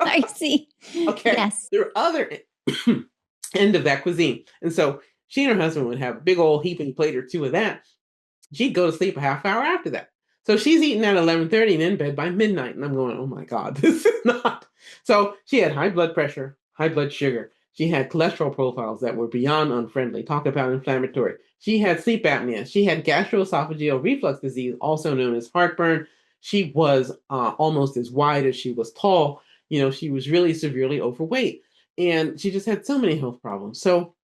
I see. Okay, Yes. there are other end of that cuisine, and so she and her husband would have a big old heaping plate or two of that. She'd go to sleep a half hour after that. So she's eating at 11:30 and in bed by midnight, and I'm going, oh my God, this is not. So she had high blood pressure, high blood sugar. She had cholesterol profiles that were beyond unfriendly. Talk about inflammatory. She had sleep apnea. She had gastroesophageal reflux disease, also known as heartburn. She was almost as wide as she was tall. She was really severely overweight. And she just had so many health problems. So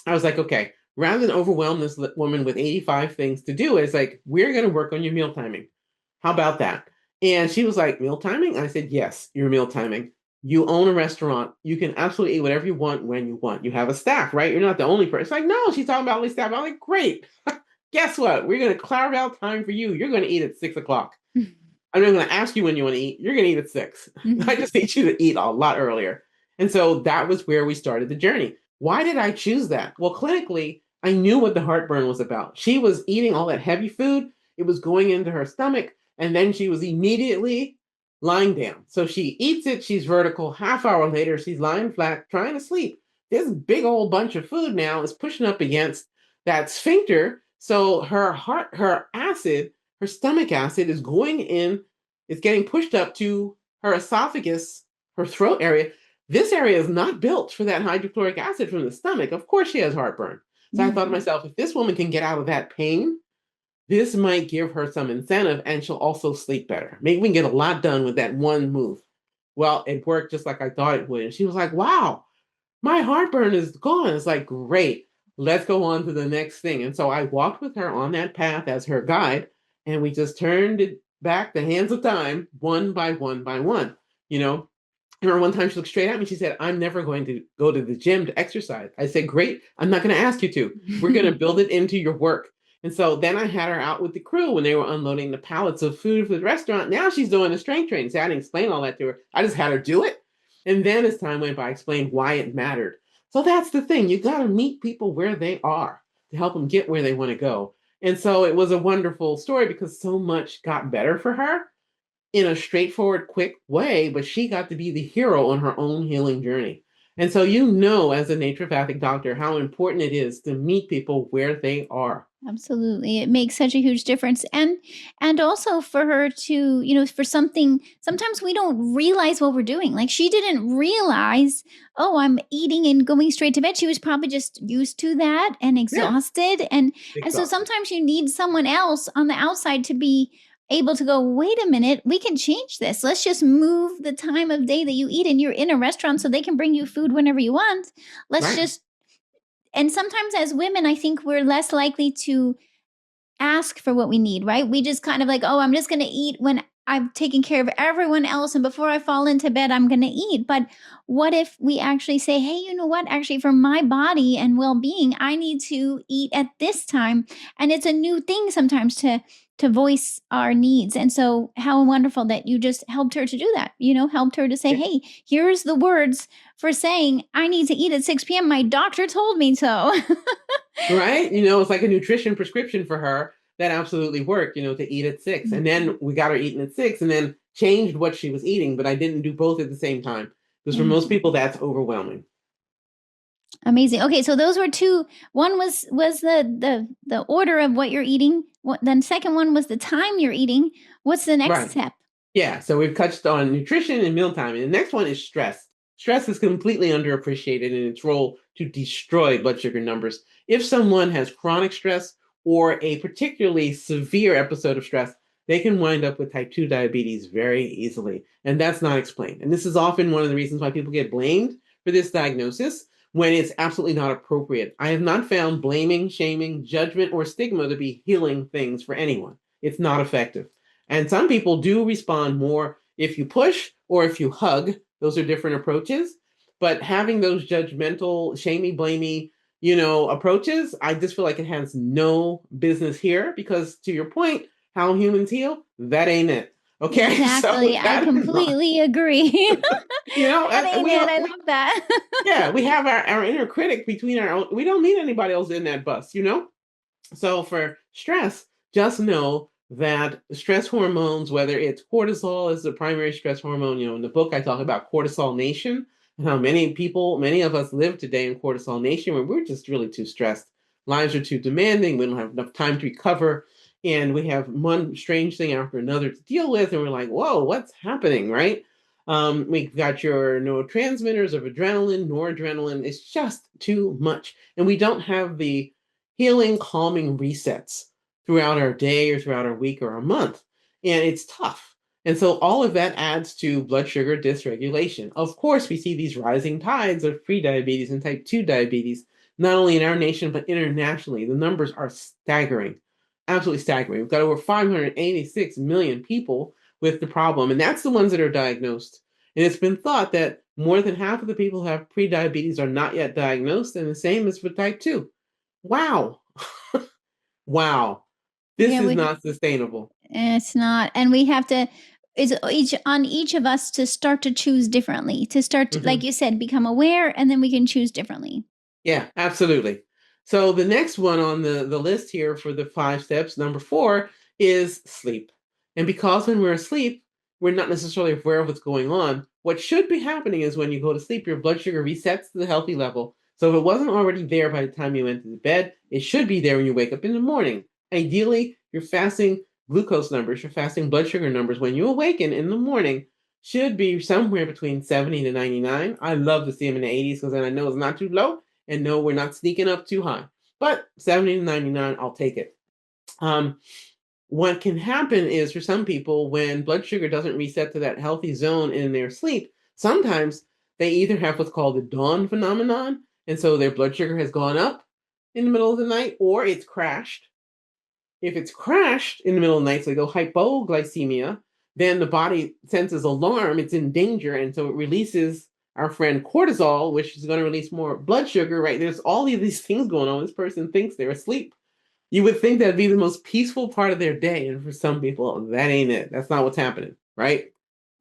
I was like, okay, rather than overwhelm this woman with 85 things to do, it's like, we're going to work on your meal timing. How about that? And she was like, meal timing? I said, yes, your meal timing. You own a restaurant. You can absolutely eat whatever you want when you want. You have a staff, right? You're not the only person. It's like, no, she's talking about only staff. I'm like, great. Guess what? We're going to carve out time for you. You're going to eat at 6 o'clock. I'm not going to ask you when you want to eat. You're going to eat at 6. I just need you to eat a lot earlier. And so that was where we started the journey. Why did I choose that? Well, clinically, I knew what the heartburn was about. She was eating all that heavy food. It was going into her stomach. And then she was immediately lying down. So she eats it. She's vertical. Half hour later, she's lying flat, trying to sleep. This big old bunch of food now is pushing up against that sphincter. So her acid her stomach acid is going in, it's getting pushed up to her esophagus, her throat area. This area is not built for that hydrochloric acid from the stomach. Of course, she has heartburn. So I thought to myself, if this woman can get out of that pain, this might give her some incentive and she'll also sleep better. Maybe we can get a lot done with that one move. Well, it worked just like I thought it would. And she was like, wow, my heartburn is gone. It's like, great, let's go on to the next thing. And so I walked with her on that path as her guide, and we just turned it back the hands of time, one by one by one. You know, I remember one time she looked straight at me. She said, I'm never going to go to the gym to exercise. I said, great. I'm not going to ask you to. We're going to build it into your work. And so then I had her out with the crew when they were unloading the pallets of food for the restaurant. Now she's doing the strength training. So I didn't explain all that to her. I just had her do it. And then as time went by, I explained why it mattered. So that's the thing. You got to meet people where they are to help them get where they want to go. And so it was a wonderful story because so much got better for her in a straightforward, quick way, but she got to be the hero on her own healing journey. And so, you know, as a naturopathic doctor, how important it is to meet people where they are. Absolutely. It makes such a huge difference. And also for her to, for something, sometimes we don't realize what we're doing. Like she didn't realize, oh, I'm eating and going straight to bed. She was probably just used to that and exhausted. Yeah. And so sometimes you need someone else on the outside to be able to go, wait a minute, we can change this. Let's just move the time of day that you eat, and you're in a restaurant so they can bring you food whenever you want. Let's just, and sometimes as women, I think we're less likely to ask for what we need, right? We just kind of like, oh, I'm just going to eat when I've taken care of everyone else, and before I fall into bed, I'm going to eat. But what if we actually say, hey, you know what? Actually, for my body and well-being, I need to eat at this time. And it's a new thing sometimes to voice our needs. And so how wonderful that you just helped her to do that, helped her to say, hey, here's the words for saying I need to eat at 6 p.m. My doctor told me so. Right? It's like a nutrition prescription for her that absolutely worked, to eat at 6. And then we got her eating at 6 and then changed what she was eating, but I didn't do both at the same time. Because for most people, that's overwhelming. Amazing. Okay, so those were two. One was the order of what you're eating. Then second one was the time you're eating. What's the next step? Yeah, so we've touched on nutrition and mealtime. And the next one is stress. Stress is completely underappreciated in its role to destroy blood sugar numbers. If someone has chronic stress or a particularly severe episode of stress, they can wind up with type 2 diabetes very easily. And that's not explained. And this is often one of the reasons why people get blamed for this diagnosis when it's absolutely not appropriate. I have not found blaming, shaming, judgment, or stigma to be healing things for anyone. It's not effective. And some people do respond more if you push or if you hug. Those are different approaches. But having those judgmental, shamey, blamey, approaches, I just feel like it has no business here because, to your point, how humans heal, that ain't it. Okay. Exactly. So I completely agree. That ain't it. I love that. Yeah, we have our inner critic between our own. We don't need anybody else in that bus, So for stress, just know that stress hormones, whether it's cortisol as the primary stress hormone, in the book I talk about cortisol nation, and how many of us live today in cortisol nation where we're just really too stressed. Lives are too demanding. We don't have enough time to recover. And we have one strange thing after another to deal with. And we're like, whoa, what's happening, right? We've got your neurotransmitters of adrenaline, noradrenaline. It's just too much. And we don't have the healing, calming resets throughout our day or throughout our week or our month. And it's tough. And so all of that adds to blood sugar dysregulation. Of course, we see these rising tides of pre-diabetes and type 2 diabetes, not only in our nation, but internationally. The numbers are staggering, absolutely staggering. We've got over 586 million people with the problem, and that's the ones that are diagnosed. And it's been thought that more than half of the people who have pre-diabetes are not yet diagnosed, and the same is for type 2. Wow. Wow. This is not sustainable. It's not. And we have to, it's each of us to start to choose differently, to start to, like you said, become aware, and then we can choose differently. Yeah, absolutely. So the next one on the list here for the 5 steps, number 4, is sleep. And because when we're asleep, we're not necessarily aware of what's going on. What should be happening is when you go to sleep, your blood sugar resets to the healthy level. So if it wasn't already there by the time you went to bed, it should be there when you wake up in the morning. Ideally, you're fasting glucose numbers, your fasting blood sugar numbers, when you awaken in the morning, should be somewhere between 70 to 99. I love to see them in the 80s because then I know it's not too low and no, we're not sneaking up too high. But 70 to 99, I'll take it. Um, what can happen is for some people, when blood sugar doesn't reset to that healthy zone in their sleep, sometimes they either have what's called the dawn phenomenon, and so their blood sugar has gone up in the middle of the night, or it's crashed. If it's crashed in the middle of the night, so they go hypoglycemia, then the body senses alarm, it's in danger, and so it releases our friend cortisol, which is going to release more blood sugar, right? There's all of these things going on. This person thinks they're asleep. You would think that'd be the most peaceful part of their day. And for some people, that ain't it. That's not what's happening, right?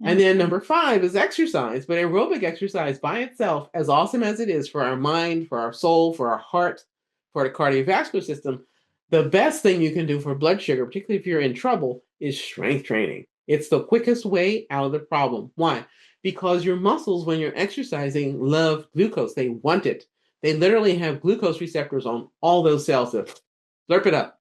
And then Okay. number 5 is exercise, but aerobic exercise by itself, as awesome as it is for our mind, for our soul, for our heart, for the cardiovascular system, the best thing you can do for blood sugar, particularly if you're in trouble, is strength training. It's the quickest way out of the problem. Why? Because your muscles, when you're exercising, love glucose. They want it. They literally have glucose receptors on all those cells that slurp it up.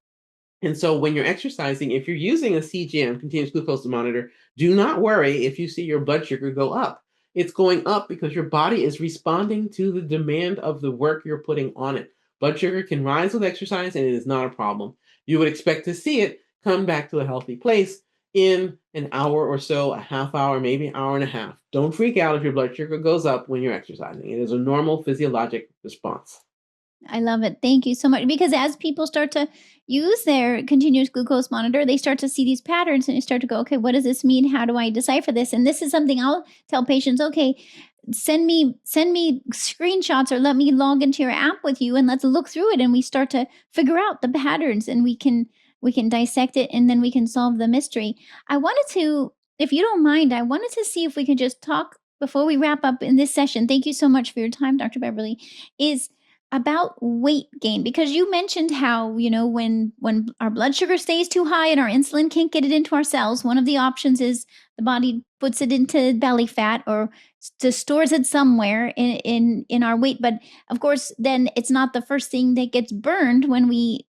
And so when you're exercising, if you're using a CGM, continuous glucose monitor, do not worry if you see your blood sugar go up. It's going up because your body is responding to the demand of the work you're putting on it. Blood sugar can rise with exercise and it is not a problem. You would expect to see it come back to a healthy place in an hour or so, a half hour, maybe an hour and a half. Don't freak out if your blood sugar goes up when you're exercising. It is a normal physiologic response. I love it. Thank you so much. Because as people start to use their continuous glucose monitor, they start to see these patterns and they start to go, okay, what does this mean? How do I decipher this? And this is something I'll tell patients, okay, send me screenshots or let me log into your app with you and let's look through it and we start to figure out the patterns and we can dissect it and then we can solve the mystery. I wanted to, if you don't mind, I wanted to see if we could just talk before we wrap up in this session. Thank you so much for your time, Dr. Beverly. Is about weight gain, because you mentioned how, when our blood sugar stays too high and our insulin can't get it into our cells, one of the options is the body puts it into belly fat or stores it somewhere in our weight. But of course, then it's not the first thing that gets burned when we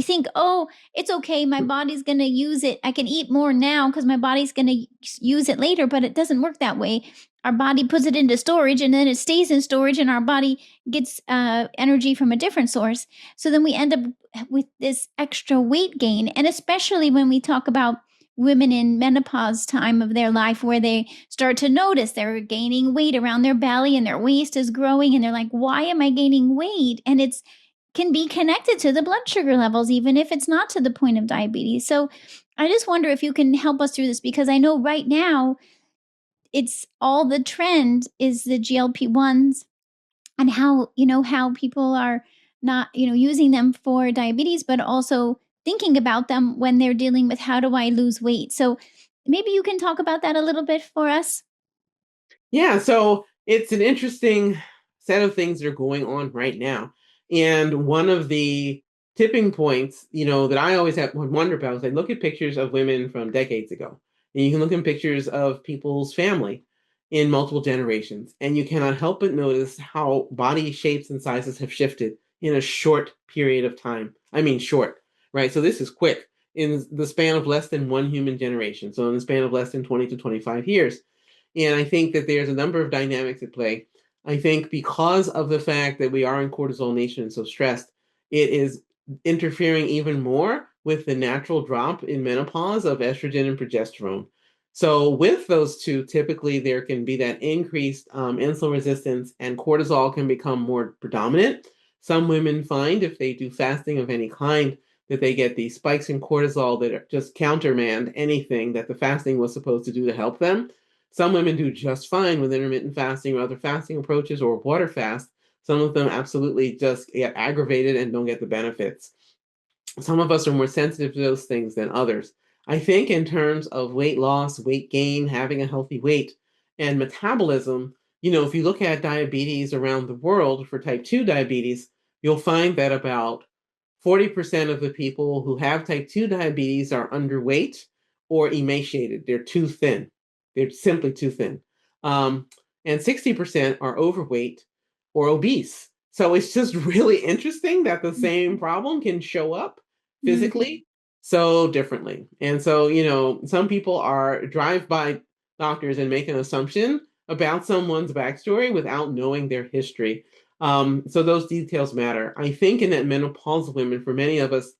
think, oh, it's okay, my body's going to use it, I can eat more now because my body's going to use it later. But it doesn't work that way. Our body puts it into storage and then it stays in storage and our body gets energy from a different source. So then we end up with this extra weight gain. And especially when we talk about women in menopause time of their life, where they start to notice they're gaining weight around their belly and their waist is growing. And they're like, why am I gaining weight? And it's can be connected to the blood sugar levels, even if it's not to the point of diabetes. So I just wonder if you can help us through this, because I know right now it's all the trend is the GLP-1s, and how people are not using them for diabetes, but also thinking about them when they're dealing with how do I lose weight. So maybe you can talk about that a little bit for us. Yeah, so it's an interesting set of things that are going on right now. And one of the tipping points, that I always have wonder about is I look at pictures of women from decades ago. And you can look at pictures of people's family in multiple generations, and you cannot help but notice how body shapes and sizes have shifted in a short period of time. I mean, short, right? So this is quick in the span of less than one human generation. So in the span of less than 20 to 25 years. And I think that there's a number of dynamics at play. I think because of the fact that we are in cortisol nation and so stressed, it is interfering even more with the natural drop in menopause of estrogen and progesterone. So with those two, typically there can be that increased insulin resistance and cortisol can become more predominant. Some women find if they do fasting of any kind that they get these spikes in cortisol that are just countermand anything that the fasting was supposed to do to help them. Some women do just fine with intermittent fasting or other fasting approaches or water fast. Some of them absolutely just get aggravated and don't get the benefits. Some of us are more sensitive to those things than others. I think in terms of weight loss, weight gain, having a healthy weight, and metabolism, if you look at diabetes around the world for type 2 diabetes, you'll find that about 40% of the people who have type 2 diabetes are underweight or emaciated. They're too thin. They're simply too thin. Um, and 60% are overweight or obese. So it's just really interesting that the same problem can show up Mhm. physically so differently. And so, some people are drive by doctors and make an assumption about someone's backstory without knowing their history. So those details matter. I think in that menopausal women, for many of us,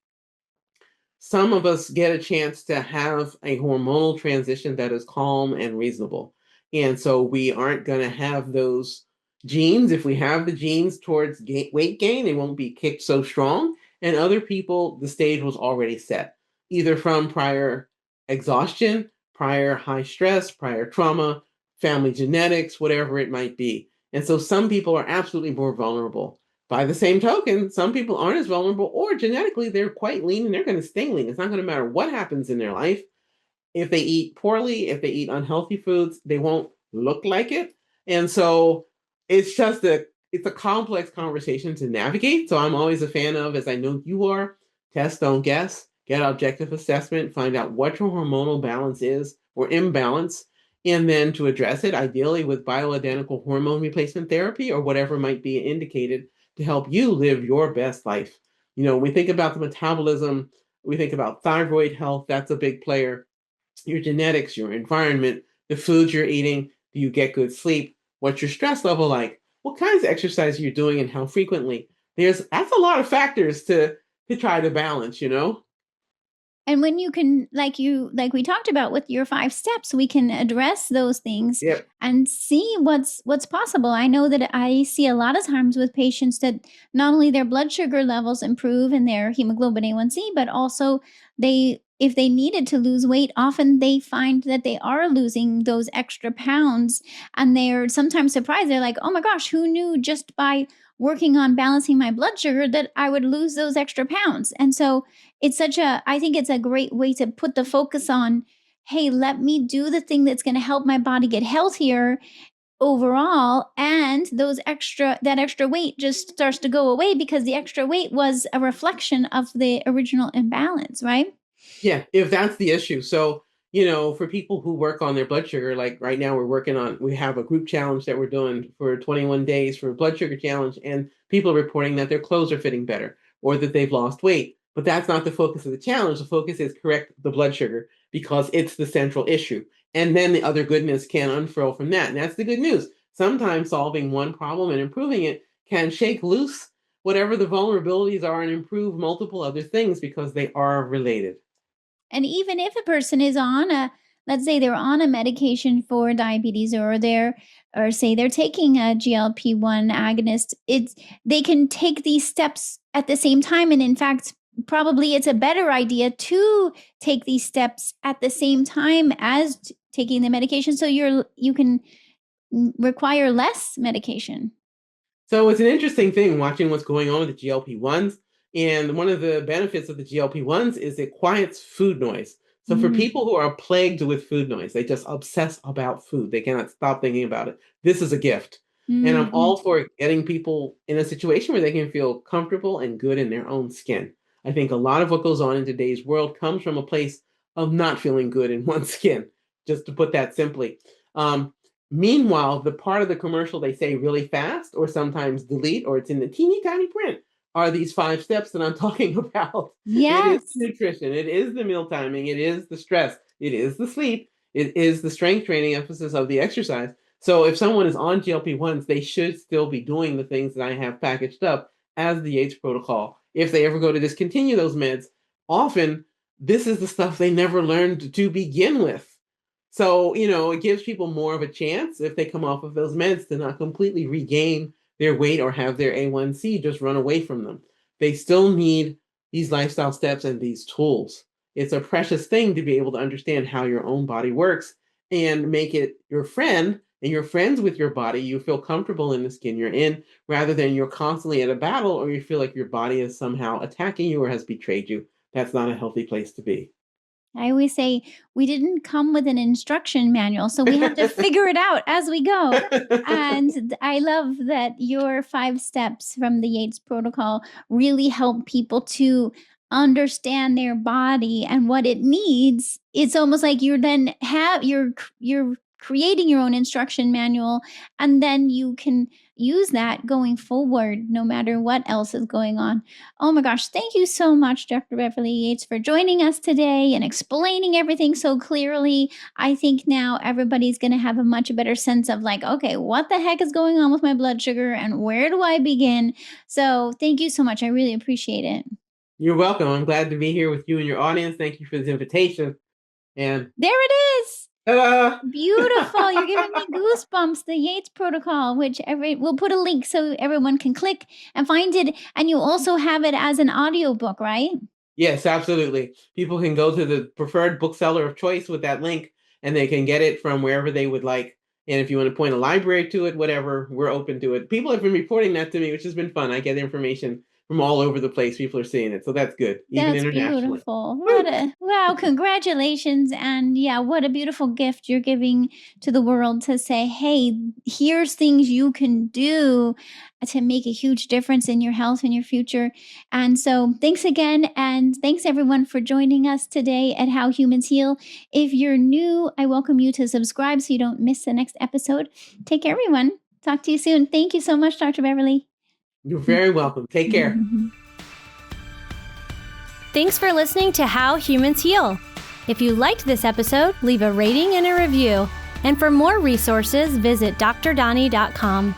some of us get a chance to have a hormonal transition that is calm and reasonable. And so we aren't going to have those genes. If we have the genes towards weight gain, they won't be kicked so strong. And other people, the stage was already set, either from prior exhaustion, prior high stress, prior trauma, family genetics, whatever it might be. And so some people are absolutely more vulnerable. By the same token, some people aren't as vulnerable, or genetically they're quite lean and they're going to stay lean. It's not going to matter what happens in their life. If they eat poorly, if they eat unhealthy foods, they won't look like it. And so it's a complex conversation to navigate. So I'm always a fan of, as I know you are, test, don't guess, get objective assessment, find out what your hormonal balance is or imbalance, and then to address it, ideally with bioidentical hormone replacement therapy or whatever might be indicated to help you live your best life. We think about the metabolism, we think about thyroid health, that's a big player, your genetics, your environment, the foods you're eating, do you get good sleep, what's your stress level like, what kinds of exercise you're doing and how frequently. That's a lot of factors to try to balance. And when you can, like we talked about with your 5 steps, we can address those things Yep. and see what's possible. I know that I see a lot of times with patients that not only their blood sugar levels improve and their hemoglobin A1C, but also if they needed to lose weight, often they find that they are losing those extra pounds, and they're sometimes surprised. They're like, oh my gosh, who knew just by working on balancing my blood sugar that I would lose those extra pounds? And so I think it's a great way to put the focus on, hey, let me do the thing that's going to help my body get healthier overall. And that extra weight just starts to go away because the extra weight was a reflection of the original imbalance, right? Yeah, if that's the issue. So, for people who work on their blood sugar, like right now we have a group challenge that we're doing for 21 days for a blood sugar challenge, and people are reporting that their clothes are fitting better or that they've lost weight. But that's not the focus of the challenge. The focus is correct the blood sugar because it's the central issue. And then the other goodness can unfurl from that. And that's the good news. Sometimes solving one problem and improving it can shake loose whatever the vulnerabilities are and improve multiple other things because they are related. And even if a person is let's say they're on a medication for diabetes, or say they're taking a GLP-1 agonist, they can take these steps at the same time. And in fact, probably it's a better idea to take these steps at the same time as taking the medication. So you can require less medication. So it's an interesting thing watching what's going on with the GLP-1s. And one of the benefits of the GLP-1s is it quiets food noise. So for Mm. people who are plagued with food noise, they just obsess about food. They cannot stop thinking about it. This is a gift. And I'm Mm-hmm. all for getting people in a situation where they can feel comfortable and good in their own skin. I think a lot of what goes on in today's world comes from a place of not feeling good in one's skin, just to put that simply. Um, Meanwhile, the part of the commercial they say really fast or sometimes delete or it's in the teeny tiny print are these 5 steps that I'm talking about. It is Yes. nutrition, it is the meal timing, it is the stress, it is the sleep, it is the strength training emphasis of the exercise. So if someone is on GLP-1s, they should still be doing the things that I have packaged up as the Yates protocol. If they ever go to discontinue those meds, often this is the stuff they never learned to begin with. So, it gives people more of a chance if they come off of those meds to not completely regain their weight or have their A1C just run away from them. They still need these lifestyle steps and these tools. It's a precious thing to be able to understand how your own body works and make it your friend and you're friends with your body. You feel comfortable in the skin you're in rather than you're constantly at a battle or you feel like your body is somehow attacking you or has betrayed you. That's not a healthy place to be. I always say we didn't come with an instruction manual, so we have to figure it out as we go. And I love that your 5 steps from the Yates Protocol really help people to understand their body and what it needs. It's almost like you're creating your own instruction manual, and then you can use that going forward, no matter what else is going on. Oh my gosh, thank you so much, Dr. Beverly Yates, for joining us today and explaining everything so clearly. I think now everybody's going to have a much better sense of like, okay, what the heck is going on with my blood sugar and where do I begin? So thank you so much. I really appreciate it. You're welcome. I'm glad to be here with you and your audience. Thank you for this invitation. And there it is. ta-da! Beautiful. You're giving me goosebumps. The Yates Protocol, which we'll put a link so everyone can click and find it. And you also have it as an audiobook, right? Yes, absolutely. People can go to the preferred bookseller of choice with that link, and they can get it from wherever they would like. And if you want to point a library to it, whatever, we're open to it. People have been reporting that to me, which has been fun. I get information from all over the place. People are seeing it. So that's good, even That's internationally. beautiful. Wow, congratulations. And yeah, what a beautiful gift you're giving to the world to say, hey, here's things you can do to make a huge difference in your health and your future. And so thanks again. And thanks everyone for joining us today at How Humans Heal. If you're new, I welcome you to subscribe so you don't miss the next episode. Take care, everyone. Talk to you soon. Thank you so much, Dr. Beverly. You're very welcome. Take care. Thanks for listening to How Humans Heal. If you liked this episode, leave a rating and a review. And for more resources, visit drdonnie.com.